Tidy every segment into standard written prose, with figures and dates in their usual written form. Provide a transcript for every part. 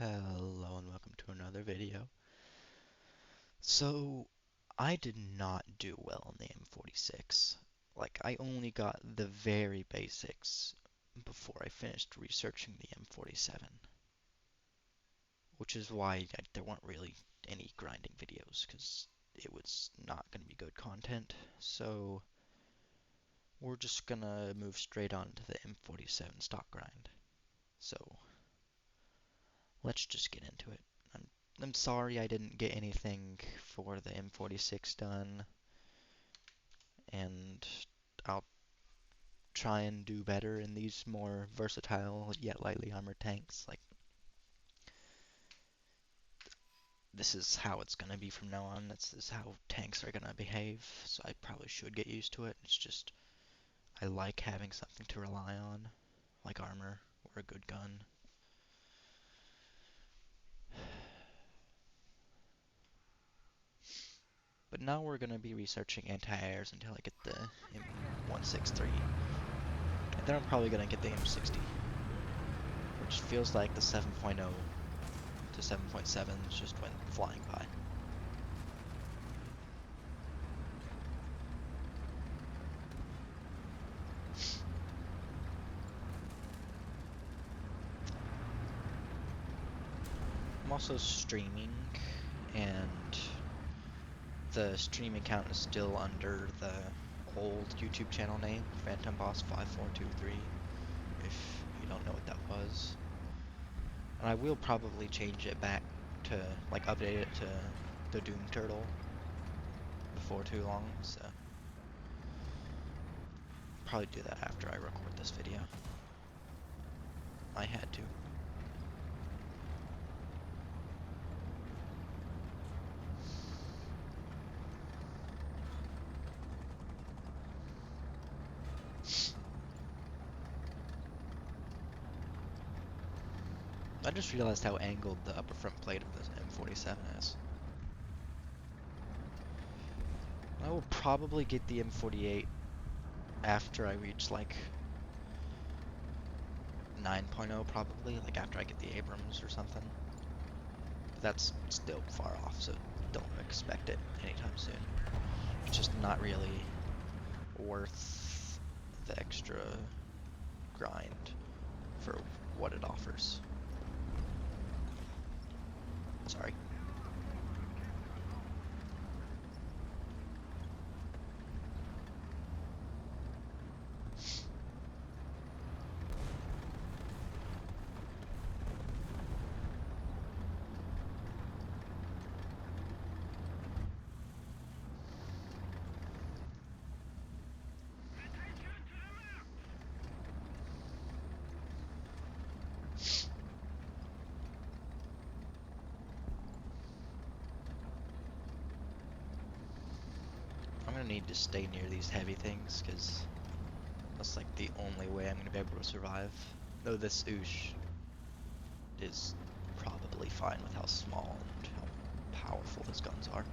Hello and welcome to another video. So, I did not do well in the M46. Like, I only got the very basics before I finished researching the M47. Which is why there weren't really any grinding videos, because it was not going to be good content. So, we're just gonna move straight on to the M47 stock grind. So, let's just get into it. I'm sorry I didn't get anything for the M46 done, and I'll try and do better in these more versatile yet lightly armored tanks. Like, this is how it's gonna be from now on. This is how tanks are gonna behave, so I probably should get used to it. It's just, I like having something to rely on, like armor or a good gun. But now we're gonna be researching anti-airs until I get the M163. And then I'm probably gonna get the M60, which feels like the 7.0 to 7.7 just went flying by. I'm also streaming, and the stream account is still under the old YouTube channel name, Phantom Boss 5423, if you don't know what that was. And I will probably change it back to, like, update it to the Doom Turtle before too long, so probably do that after I record this video. I had to. I just realized how angled the upper front plate of this M47 is. I will probably get the M48 after I reach, like, 9.0 probably, like after I get the Abrams or something. But that's still far off, so don't expect it anytime soon. It's just not really worth the extra grind for what it offers. Sorry. I'm gonna need to stay near these heavy things, because that's like the only way I'm gonna be able to survive. Though this Oosh is probably fine with how small and how powerful his guns are.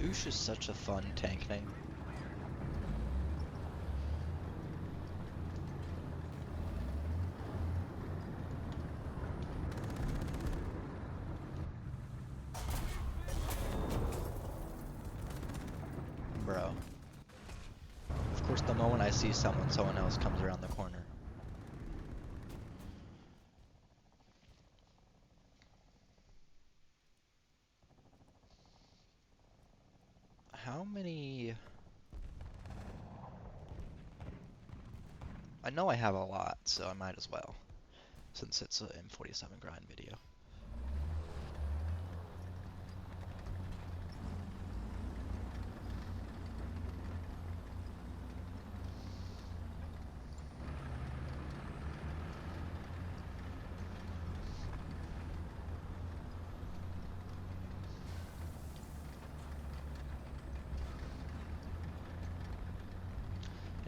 Oosh is such a fun tank name. Bro. Of course, the moment I see someone, someone else comes around the corner. How many... I know I have a lot, so I might as well, since it's an M47 grind video.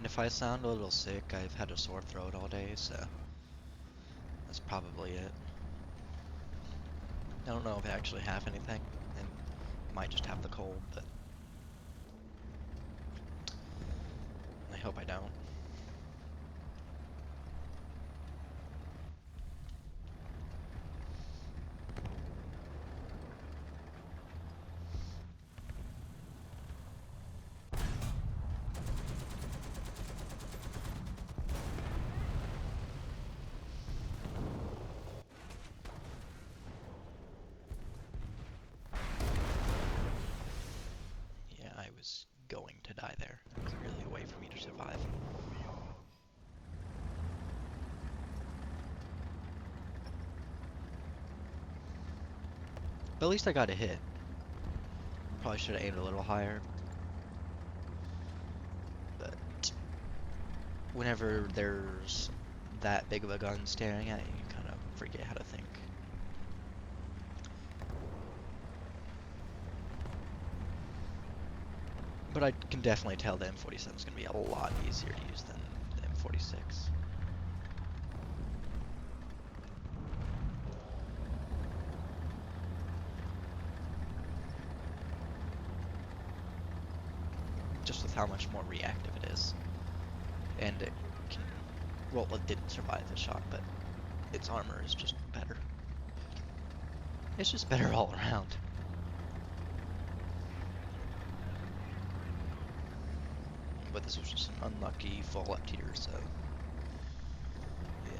if I sound a little sick, I've had a sore throat all day, so that's probably it. I don't know if I actually have anything. I might just have the cold, but I hope I don't. Yeah, I was going to die there. There was really a way for me to survive. But at least I got a hit. Probably should have aimed a little higher. But whenever there's that big of a gun staring at you, you kind of forget how to think. But I can definitely tell the M47 is going to be a lot easier to use than the M46. Just with how much more reactive it is. And it can, well, it didn't survive the shot, but its armor is just better. It's just better all around. But this was just an unlucky fall up tier, so yeah.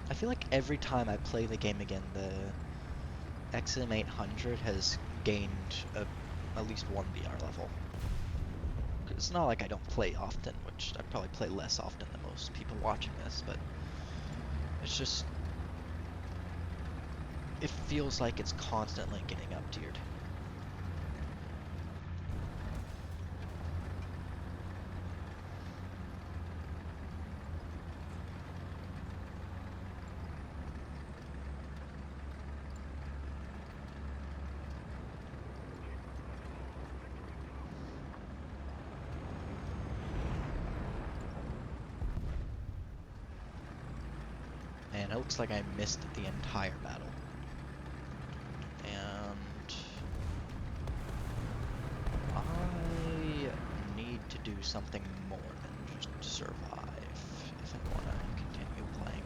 I feel like every time I play the game again, the XM800 has gained at least one BR level. It's not like I don't play often, which I probably play less often than most people watching this, but it's just, it feels like it's constantly getting up tiered. And it looks like I missed the entire battle. And I need to do something more than just survive if I want to continue playing.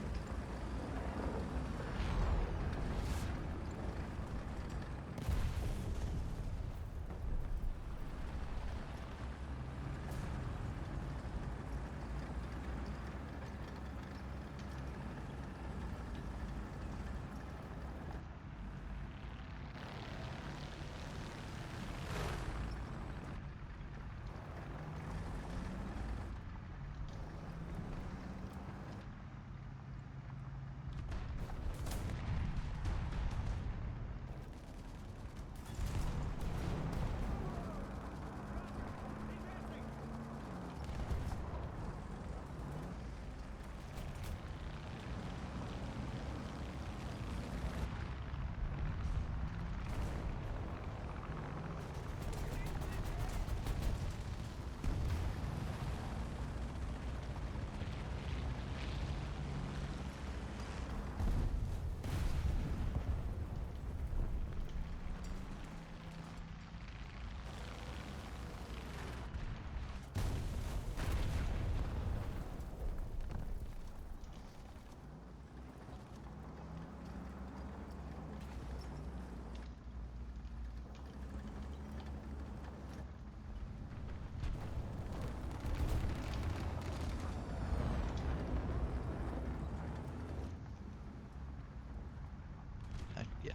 Yeah.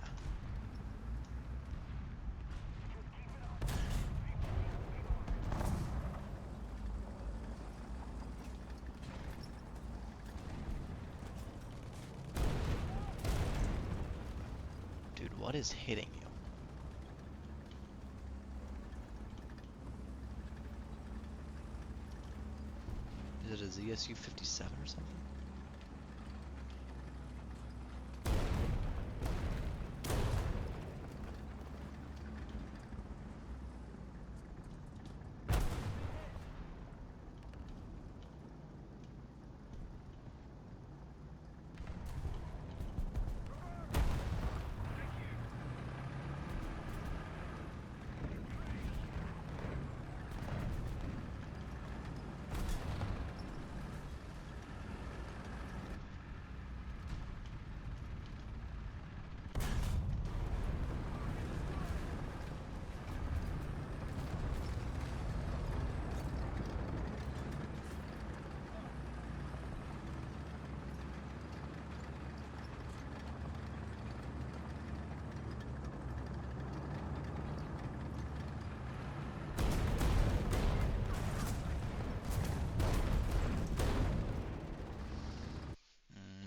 Dude, what is hitting you? it a ZSU 57 or something?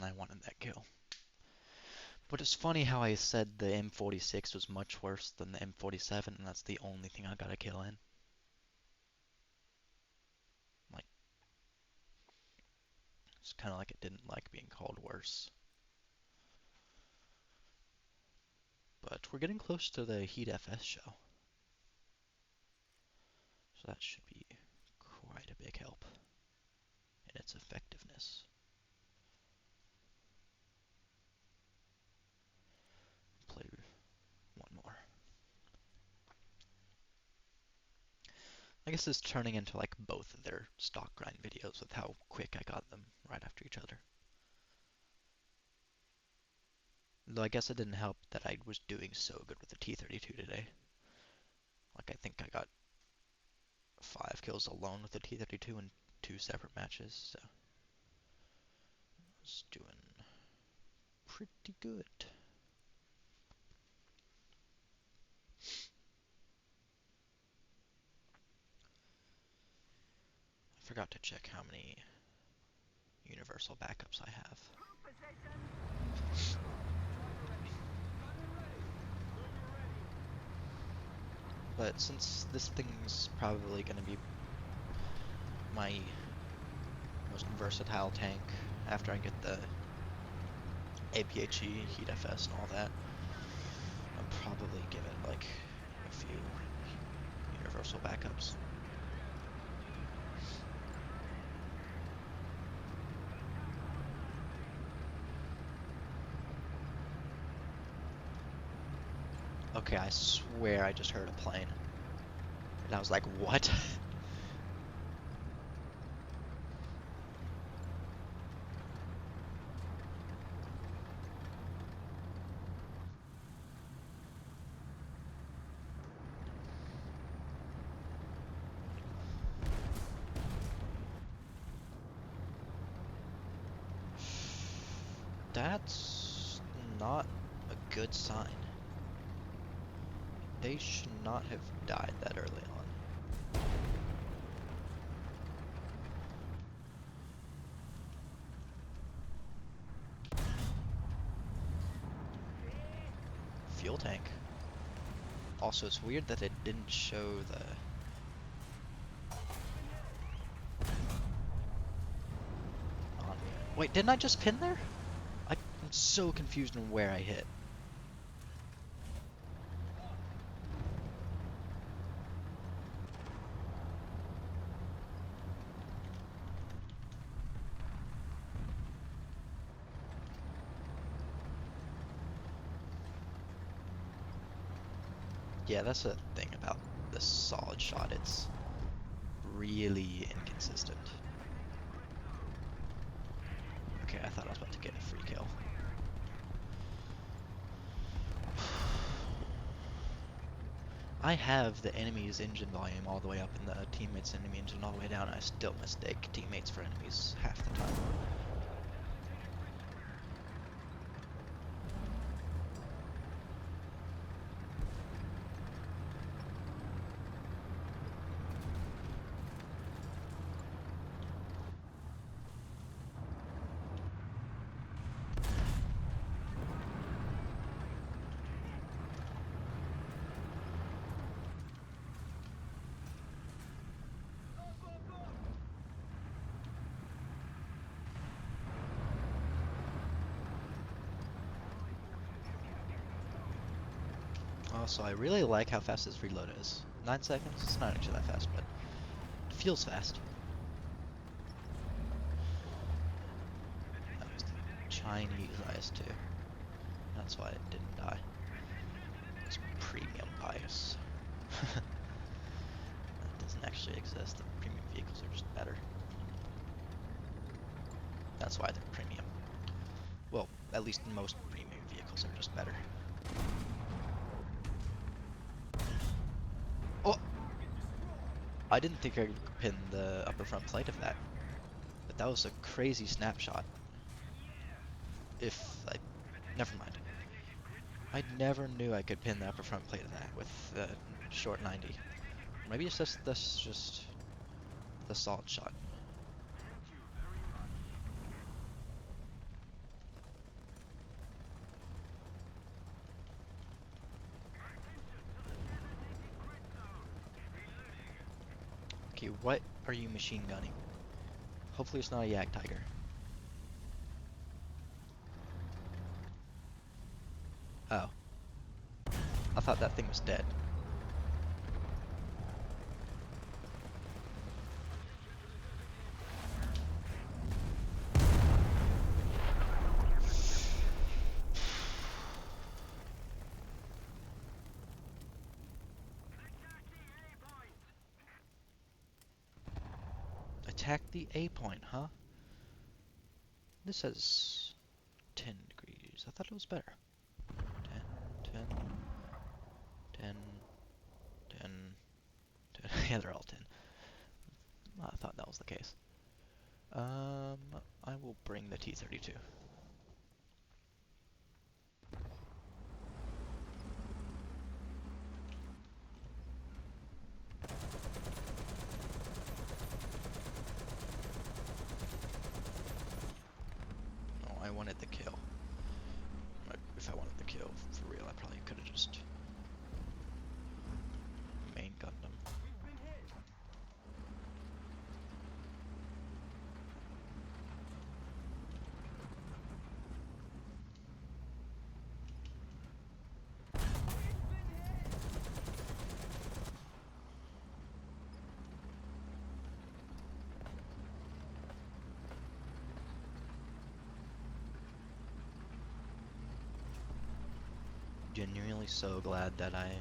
I wanted that kill. But it's funny how I said the M46 was much worse than the M47, and that's the only thing I got a kill in. Like, it's kind of like it didn't like being called worse. But we're getting close to the Heat FS show. So that should be quite a big help in its effectiveness. Play one more. I guess it's turning into like both of their stock grind videos with how quick I got them right after each other. Though I guess it didn't help that I was doing so good with the T-32 today. Like I think I got 5 kills alone with the T-32 in 2 separate matches, so I was doing pretty good. I forgot to check how many universal backups I have. But since this thing's probably going to be my most versatile tank after I get the APHE, Heat FS, and all that, I'll probably give it like a few universal backups. Okay, I swear I just heard a plane. And I was like, what? That's not a good sign. They should not have died that early on. Fuel tank. Also, it's weird that it didn't show the... Wait, didn't I just pin there? I'm so confused on where I hit. Yeah, that's the thing about this solid shot. It's really inconsistent. Okay, I thought I was about to get a free kill. I have the enemy's engine volume all the way up and the teammate's enemy engine all the way down. I still mistake teammates for enemies half the time. Also, I really like how fast this reload is. 9 seconds? It's not actually that fast, but it feels fast. That was the Chinese IS-2. That's why it didn't die. It's premium bias. That doesn't actually exist. The premium vehicles are just better. That's why they're premium. Well, at least most premium vehicles are just better. Oh! I didn't think I could pin the upper front plate of that. But that was a crazy snapshot. If I... Never mind. I never knew I could pin the upper front plate of that with the short 90. Maybe it's just the solid shot. Okay, what are you machine gunning? Hopefully it's not a Yak Tiger. Oh. I thought that thing was dead. Attack the A point, huh? This says 10 degrees. I thought it was better. 10, 10, 10, 10, 10. Yeah, they're all 10. I thought that was the case. I will bring the T-32. Oh, I wanted the kill. If I wanted the kill, for real, I probably could have just main gunned them. Genuinely so glad that I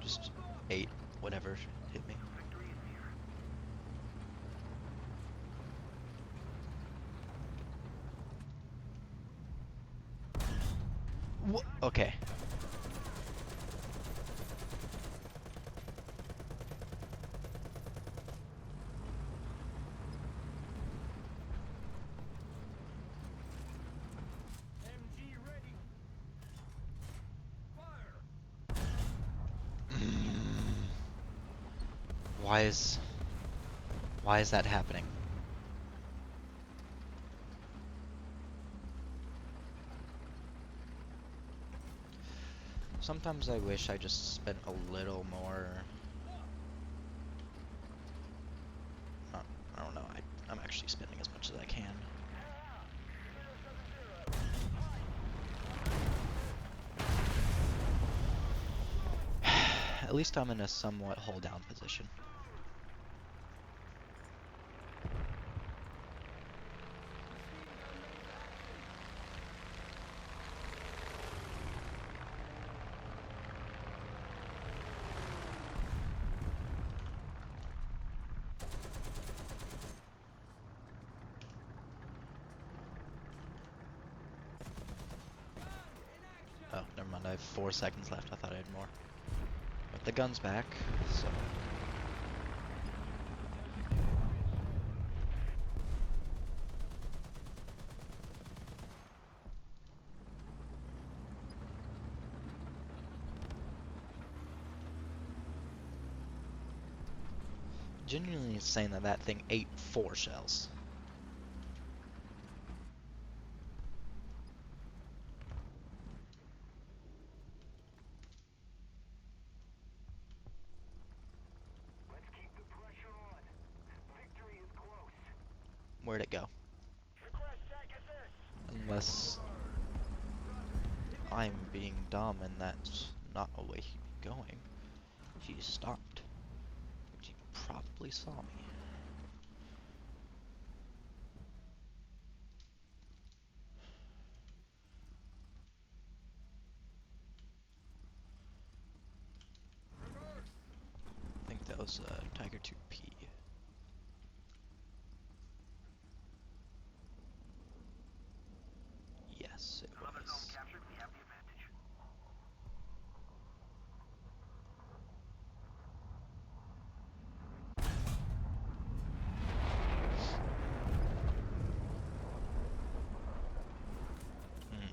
just ate whatever hit me. Okay. Why is that happening? Sometimes I wish I just spent a little more. I don't know. I'm actually spending as much as I can. At least I'm in a somewhat hold down position. Oh, never mind. I have 4 seconds left. I thought I had more. But the gun's back, so. Genuinely insane that that thing ate 4 shells. Where'd it go? Unless I'm being dumb and that's not away he'd be going. He stopped, which he probably saw me. I think that was Tiger 2P. Yes, it was. Hmm.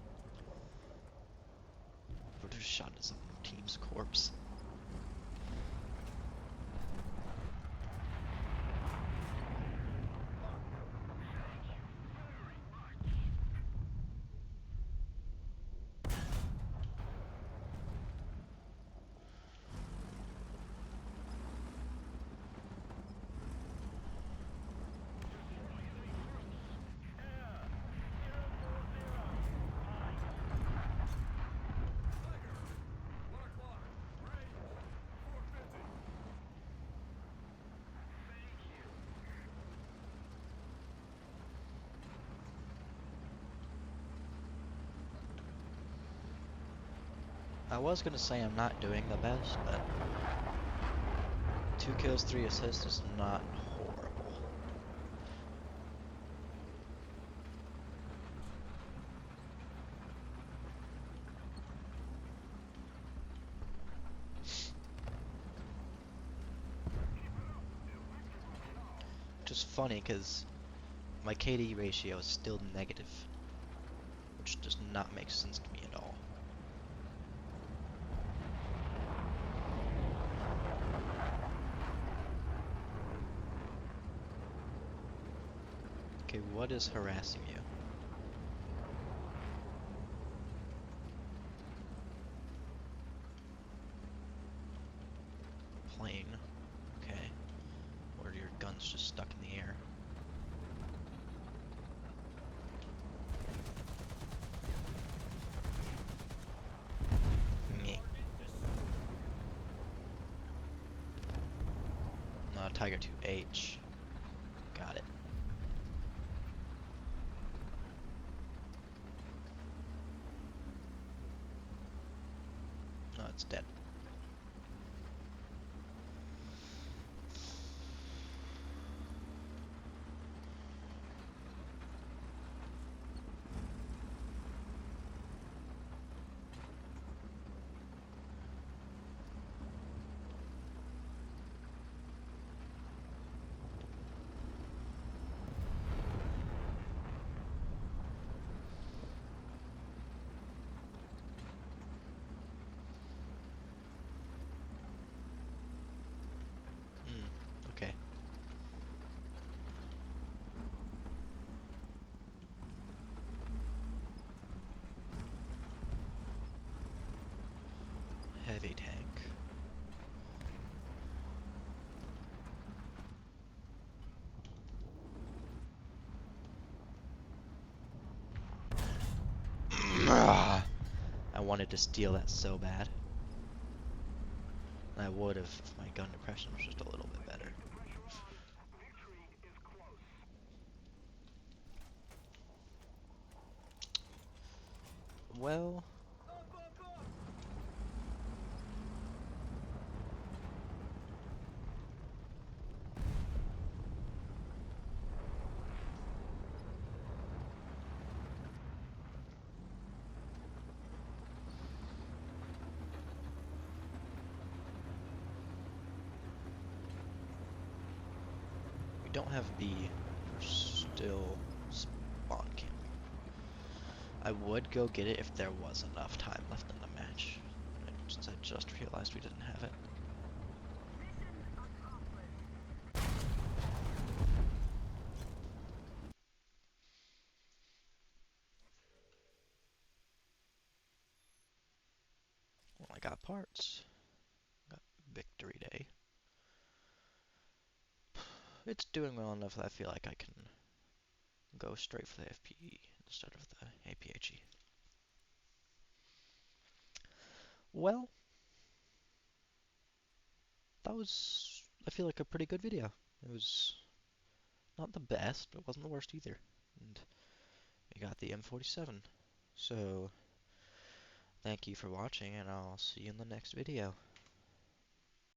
Would have shot at some team's corpse. I was gonna say I'm not doing the best, but 2 kills, 3 assists is not horrible. Which is funny because my KD ratio is still negative, which does not make sense to me at all. Okay, what is harassing you? Plane. Okay. Or are your guns just stuck in the air? Meh. Tiger 2H. Got it. No, it's dead. Okay. Heavy tank. I wanted to steal that so bad. I would have if my gun depression was just a little bit better. Well, we don't have B. We're still spawn camping. I would go get it if there was enough time left in the match. I just realized we didn't have it. Well, I got parts. Got victory day. It's doing well enough that I feel like I can go straight for the FPE instead of the APHE. Well, that was, I feel like, a pretty good video. It was not the best, but it wasn't the worst either. And we got the M47. So, thank you for watching, and I'll see you in the next video.